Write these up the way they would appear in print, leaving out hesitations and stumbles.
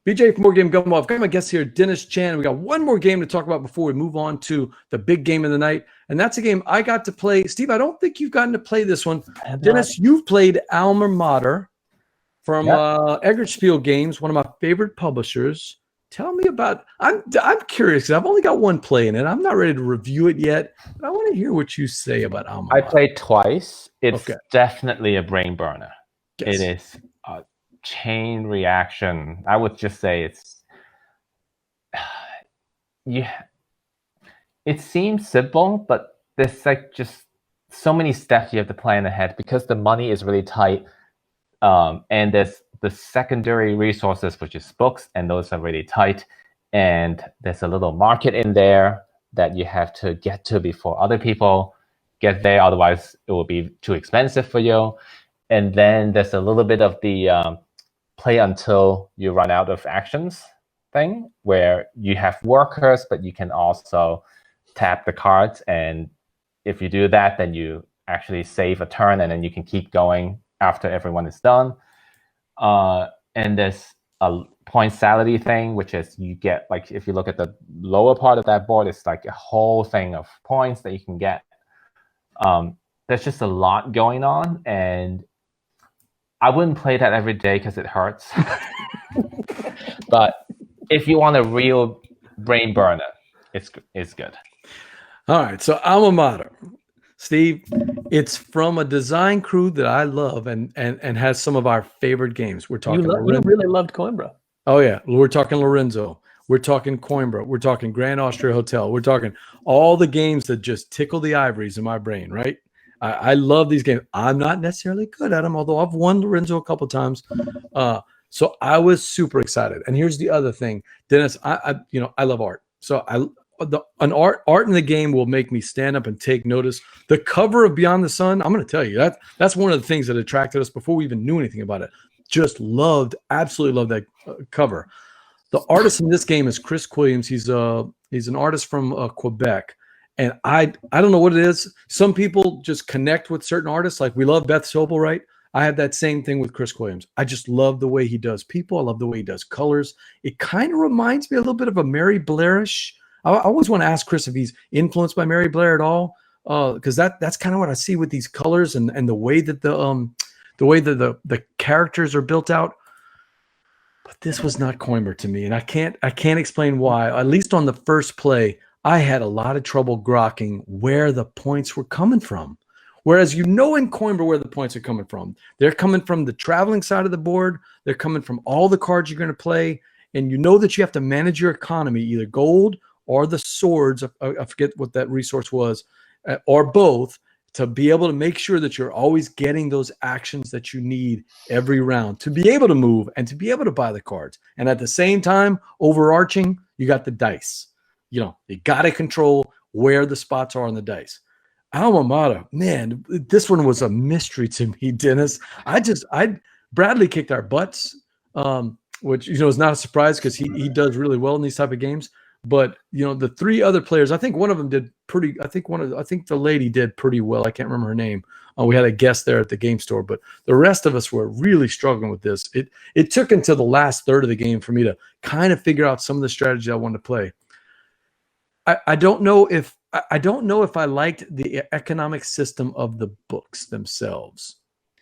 BJ from more Game Gumbo. I've got my guest here, Dennis Chan. We got one more game to talk about before we move on to the big game of the night. And that's a game I got to play. Steve, I don't think you've gotten to play this one. Dennis, you've played Alma Mater from Eggertsfield Games, one of my favorite publishers. Tell me about I'm curious because I've only got one play in it. I'm not ready to review it yet, but I want to hear what you say about Alma Mater. I played twice. It's definitely a brain burner. Yes. It is a chain reaction. I would just say it's it seems simple, but there's like just so many steps you have to plan ahead because the money is really tight, and there's the secondary resources, which is books, and those are really tight, and there's a little market in there that you have to get to before other people get there, otherwise it will be too expensive for you. And then there's a little bit of the play until you run out of actions thing, where you have workers, but you can also tap the cards, and if you do that, then you actually save a turn, and then you can keep going after everyone is done. And there's a point salary thing, which is you get, like, if you look at the lower part of that board, it's like a whole thing of points that you can get. There's just a lot going on, and I wouldn't play that every day because it hurts. But if you want a real brain burner, it's good. All right, so Alma Mater. Steve, it's from a design crew that I love and has some of our favorite games. We're talking. You really loved Coimbra. Oh yeah, we're talking Lorenzo. We're talking Coimbra. We're talking Grand Austria Hotel. We're talking all the games that just tickle the ivories in my brain. Right? I love these games. I'm not necessarily good at them, although I've won Lorenzo a couple times. So I was super excited. And here's the other thing, Dennis. I love art. So art in the game will make me stand up and take notice. The cover of Beyond the Sun, I'm going to tell you, that's one of the things that attracted us before we even knew anything about it. Absolutely loved that cover. The artist in this game is Chris Williams. He's an artist from Quebec. And I don't know what it is. Some people just connect with certain artists. Like we love Beth Sobel, right? I have that same thing with Chris Williams. I just love the way he does people. I love the way he does colors. It kind of reminds me a little bit of a Mary Blairish. I always want to ask Chris if he's influenced by Mary Blair at all, because that's kind of what I see with these colors and the way that the characters are built out. But this was not Coimbra to me, and I can't explain why. At least on the first play, I had a lot of trouble grokking where the points were coming from. Whereas in Coimbra where the points are coming from. They're coming from the traveling side of the board. They're coming from all the cards you're going to play, and you know that you have to manage your economy, either gold or the swords, I forget what that resource was, or both, to be able to make sure that you're always getting those actions that you need every round to be able to move and to be able to buy the cards. And at the same time, overarching, you got the dice. You got to control where the spots are on the dice. Alma Mater, man, this one was a mystery to me, Dennis. Bradley kicked our butts, which, is not a surprise because he does really well in these type of games. But the three other players, I think one of them did pretty. I think the lady did pretty well. I can't remember her name. We had a guest there at the game store, but the rest of us were really struggling with this. It took until the last third of the game for me to kind of figure out some of the strategy I wanted to play. I don't know if I liked the economic system of the books themselves.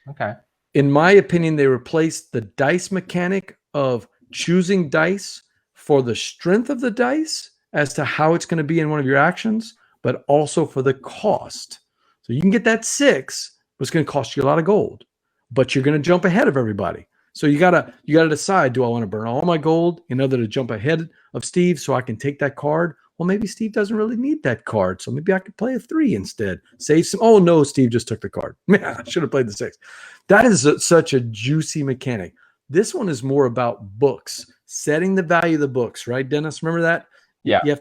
Okay. In my opinion, they replaced the dice mechanic of choosing dice for the strength of the dice as to how it's going to be in one of your actions, but also for the cost. So you can get that 6, but it's going to cost you a lot of gold, but you're going to jump ahead of everybody. So you gotta decide, do I want to burn all my gold in order to jump ahead of Steve so I can take that card? Well, maybe Steve doesn't really need that card, so maybe I could play a 3 instead. Save some. Oh no, Steve just took the card. Man, I should have played the 6. That is such a juicy mechanic. This one is more about books, setting the value of the books, right, Dennis? Remember that? Yeah. You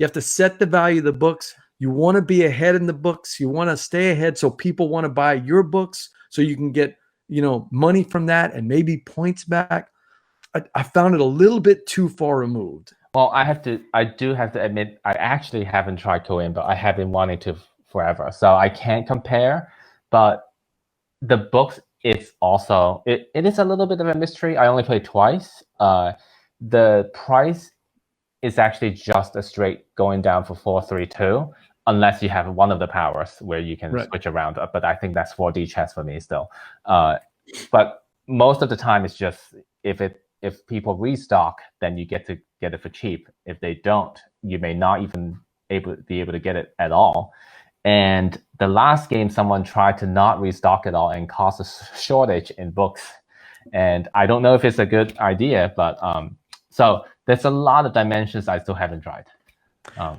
have to set the value of the books. You want to be ahead in the books. You want to stay ahead so people want to buy your books so you can get, money from that and maybe points back. I found it a little bit too far removed. Well, I do have to admit, I actually haven't tried Korean, but I have been wanting to forever. So I can't compare, but the books, it's also, it is a little bit of a mystery. I only played twice. The price is actually just a straight going down for 432, unless you have one of the powers where you can switch around. But I think that's 4D chess for me still. But most of the time, it's just if people restock, then you get to get it for cheap. If they don't, you may not even be able to get it at all. And the last game, someone tried to not restock it all and cause a shortage in books. And I don't know if it's a good idea, but so there's a lot of dimensions I still haven't tried.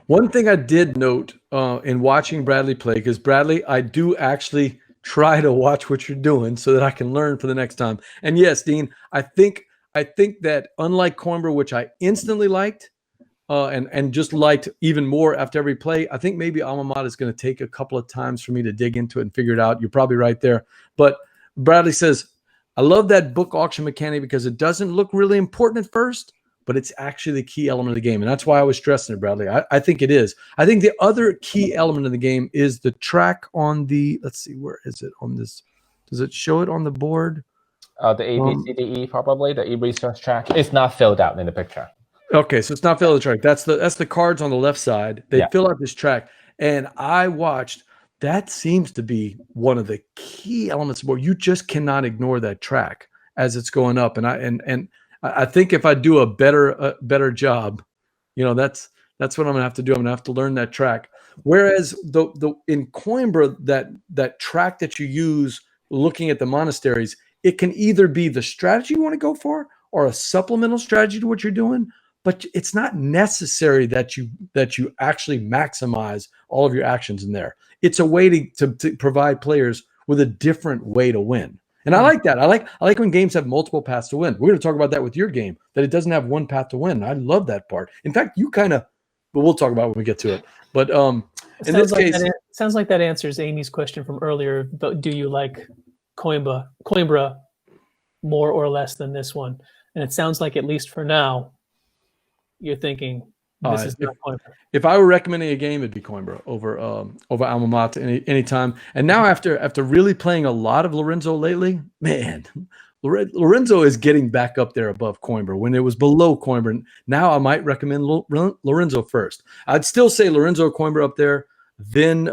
One thing I did note in watching Bradley play, because Bradley, I do actually try to watch what you're doing so that I can learn for the next time. And yes, Dean, I think that unlike Coimbra, which I instantly liked and just liked even more after every play, I think maybe Alma Mater is going to take a couple of times for me to dig into it and figure it out. You're probably right there. But Bradley says, I love that book auction mechanic because it doesn't look really important at first, but it's actually the key element of the game. And that's why I was stressing it, Bradley. I think it is. I think the other key element of the game is the track on the, let's see, where is it on this? Does it show it on the board? The A, B, C, D, E, probably, the e-research track. It's not filled out in the picture. Okay, so it's not filled out the track. That's the cards on the left side. They fill out this track. And I watched, that seems to be one of the key elements of board. You just cannot ignore that track as it's going up. And I think if I do a better job, that's what I'm gonna have to do. I'm gonna have to learn that track. Whereas in Coimbra, that track that you use looking at the monasteries, it can either be the strategy you want to go for or a supplemental strategy to what you're doing, but it's not necessary that you actually maximize all of your actions in there. It's a way to provide players with a different way to win. And I like that. I like when games have multiple paths to win. We're going to talk about that with your game, that it doesn't have one path to win. I love that part. In fact, but we'll talk about it when we get to it. But in this case, sounds like that answers Amy's question from earlier. But do you like Coimbra more or less than this one? And it sounds like, at least for now, you're thinking this is not Coimbra. If I were recommending a game, it'd be Coimbra over Alma Mater anytime. And now after really playing a lot of Lorenzo lately, man, Lorenzo is getting back up there above Coimbra when it was below Coimbra. Now I might recommend Lorenzo first. I'd still say Lorenzo, Coimbra up there, then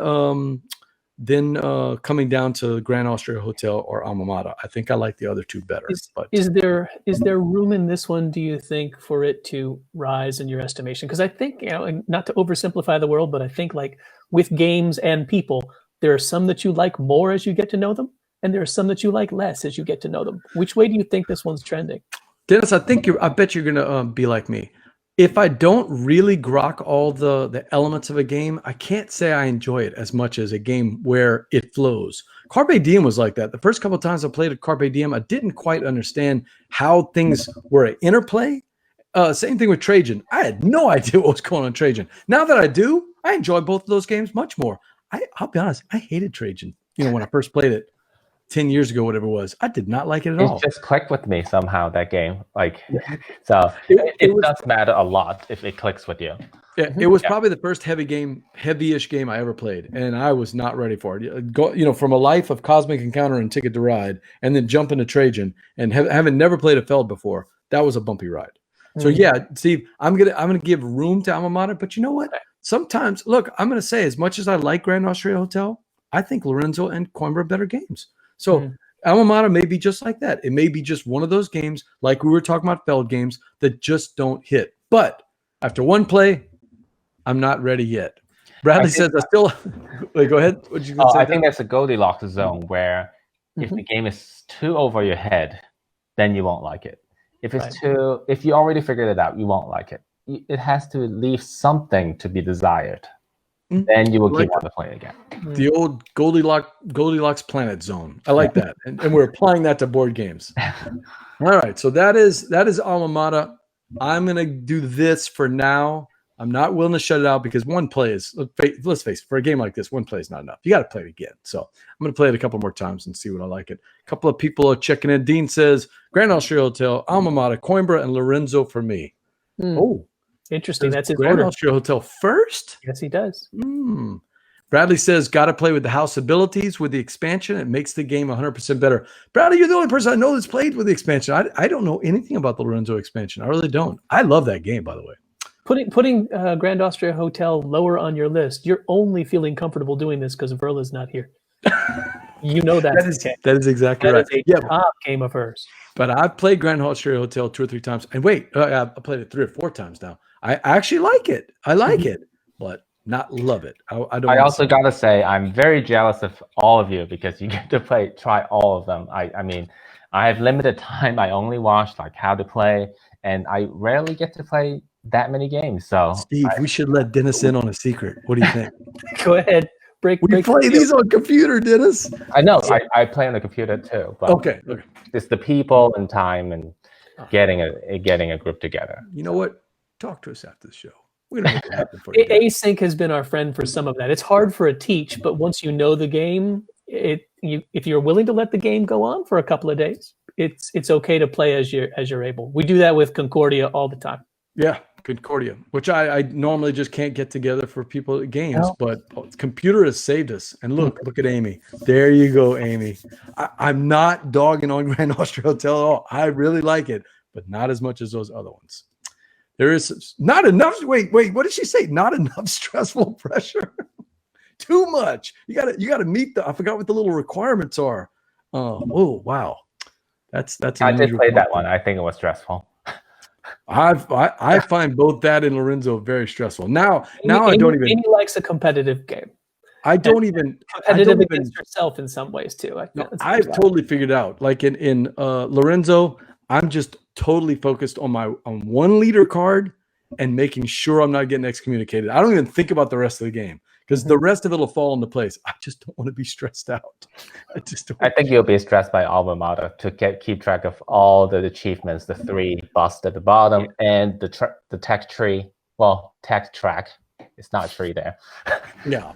coming down to Grand Austria Hotel or Alma Mater. I think I like the other two better. Is there room in this one, do you think, for it to rise in your estimation? Because I think, not to oversimplify the world, but I think, like with games and people, there are some that you like more as you get to know them, and there are some that you like less as you get to know them. Which way do you think this one's trending? Dennis, I bet you're gonna be like me. If I don't really grok all the elements of a game, I can't say I enjoy it as much as a game where it flows. Carpe Diem was like that. The first couple of times I played at Carpe Diem, I didn't quite understand how things were an interplay. Same thing with Trajan. I had no idea what was going on in Trajan. Now that I do, I enjoy both of those games much more. I'll be honest, I hated Trajan. When I first played it 10 years ago, whatever it was, I did not like it at all. It just clicked with me somehow, that game. So it does matter a lot if it clicks with you. Yeah, it was probably the first heavy-ish game I ever played, and I was not ready for it. From a life of Cosmic Encounter and Ticket to Ride, and then jump into Trajan, and having never played a Feld before, that was a bumpy ride. So yeah, Steve, I'm gonna give room to Alma Mater, but you know what? Sometimes, look, I'm gonna say, as much as I like Grand Austria Hotel, I think Lorenzo and Coimbra are better games. So Alma Mater may be just like that. It may be just one of those games, like we were talking about Feld games, that just don't hit. But after one play, I'm not ready yet. Bradley says I still wait, go ahead. What did you say? I think that's a Goldilocks zone where if the game is too over your head, then you won't like it. If it's if you already figured it out, you won't like it. It has to leave something to be desired. then you will like keep wanting to play it again. The old Goldilocks planet zone. I like that, and we're applying that to board games. All right, so that is Alma Mater. I'm gonna do this for now. I'm not willing to shut it out because one play is, let's face it, for a game like this, one play is not enough. You got to play it again. So I'm going to play it a couple more times and see what I like it. A couple of people are checking in. Dean says, Grand Austria Hotel, Alma Mater, Coimbra, and Lorenzo for me. Oh, interesting. That's his Grand order. Austria Hotel first? Yes, he does. Bradley says, got to play with the house abilities with the expansion. It makes the game 100% better. Bradley, you're the only person I know that's played with the expansion. I don't know anything about the Lorenzo expansion. I really don't. I love that game, by the way. Putting Grand Austria Hotel lower on your list, you're only feeling comfortable doing this because Verla's not here. You know that is exactly right. That is a top game of hers. But I've played Grand Austria Hotel 2 or 3 times. And wait, I played it 3 or 4 times now. I actually like it. I like it, but not love it. I also got to say, I'm very jealous of all of you because you get to try all of them. I mean, I have limited time. I only watch like how to play, and I rarely get to play that many games. So Steve, we should let Dennis in on a secret. What do you think? Go ahead. We play these on computer, Dennis. I know. I play on the computer too. But okay. It's the people and time and getting a group together. You know what? Talk to us after the show. We're gonna make it happen for you. Async has been our friend for some of that. It's hard for a teach, but once you know the game, if you're willing to let the game go on for a couple of days, it's okay to play as you're able. We do that with Concordia all the time. Yeah, Concordia, which I normally just can't get together for people at games, but computer has saved us. And look at Amy. There you go, Amy. I'm not dogging on Grand Austria Hotel at all. I really like it, but not as much as those other ones. There is not enough. Wait, what did she say? Not enough stressful pressure. Too much. You gotta meet I forgot what the little requirements are. Oh wow. That's I did play that one. I think it was stressful. I find both that and Lorenzo very stressful. Now I don't even. Amy likes a competitive game. I don't even competitive against herself in some ways too. I've totally figured out. Like in Lorenzo, I'm just totally focused on one leader card and making sure I'm not getting excommunicated. I don't even think about the rest of the game because the rest of it will fall into place. I just don't want to be stressed out. I think you'll be stressed by Alma Mater to keep track of all the achievements, the 3 busts at the bottom, and the tech tree. Well, tech track. It's not a tree there. Yeah.